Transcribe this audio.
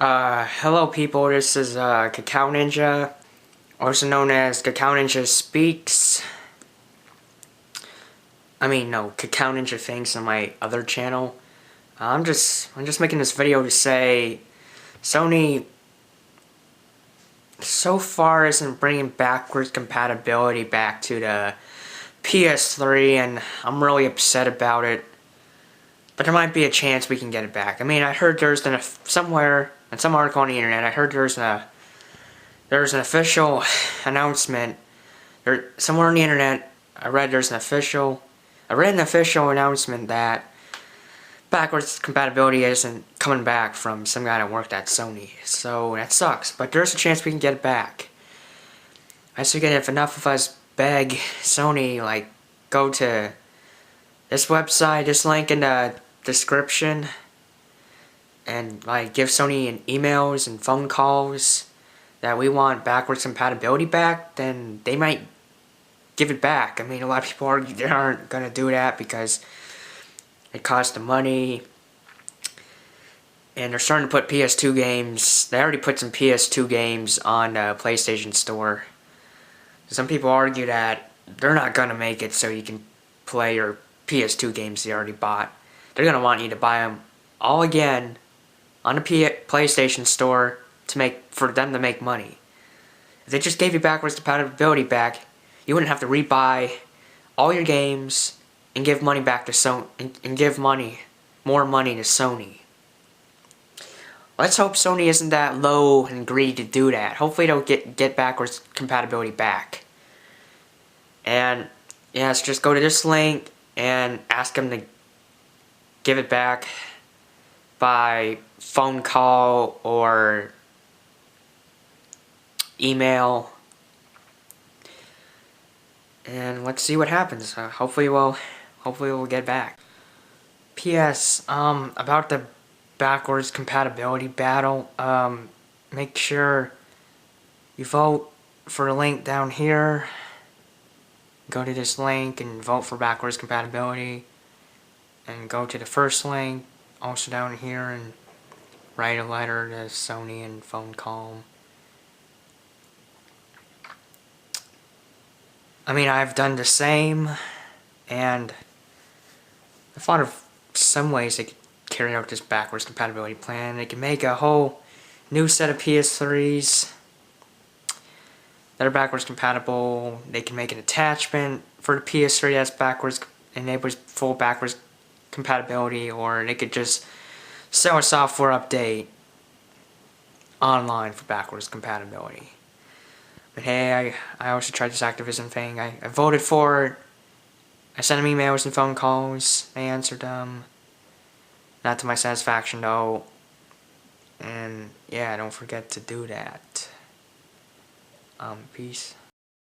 Hello people, this is Cacao Ninja, also known as Cacao Ninja Speaks. No, Cacao Ninja Thinks on my other channel. I'm just making this video to say Sony so far isn't bringing backwards compatibility back to the PS3, and I'm really upset about it. But there might be a chance we can get it back. I heard there's somewhere in some article on the internet, I heard there's an official announcement. Somewhere on the internet, I read an official announcement that backwards compatibility isn't coming back from some guy that worked at Sony. So that sucks, but there's a chance we can get it back. I suggest if enough of us beg Sony, go to this website, this link in the description, and give Sony emails and phone calls that we want backwards compatibility back, then they might give it back. A lot of people argue they aren't gonna do that because it costs them money, and they're starting to put PS2 games. They already put some PS2 games on the PlayStation Store. Some people argue that they're not gonna make it so you can play your PS2 games they already bought. They're gonna want you to buy them all again on the PlayStation Store for them to make money. If they just gave you backwards compatibility back, you wouldn't have to rebuy all your games and give money back to Sony and give more money to Sony. Let's hope Sony isn't that low and greedy to do that. Hopefully they'll get backwards compatibility back. And yes, just go to this link and ask them to give it back by phone call or email, and let's see what happens. Hopefully we'll get back. P.S. About the backwards compatibility battle, make sure you vote for the link down here. Go to this link and vote for backwards compatibility, and go to the first link also down here and write a letter to Sony and phone call. I've done the same, and I thought of some ways they could carry out this backwards compatibility plan. They can make a whole new set of PS3s that are backwards compatible. They can make an attachment for the PS3 that's enables full backwards compatibility, or they could just sell a software update online for backwards compatibility. But hey, I also tried this activism thing. I voted for it. I sent them emails and phone calls. They answered them. Not to my satisfaction though. And yeah, don't forget to do that. Peace.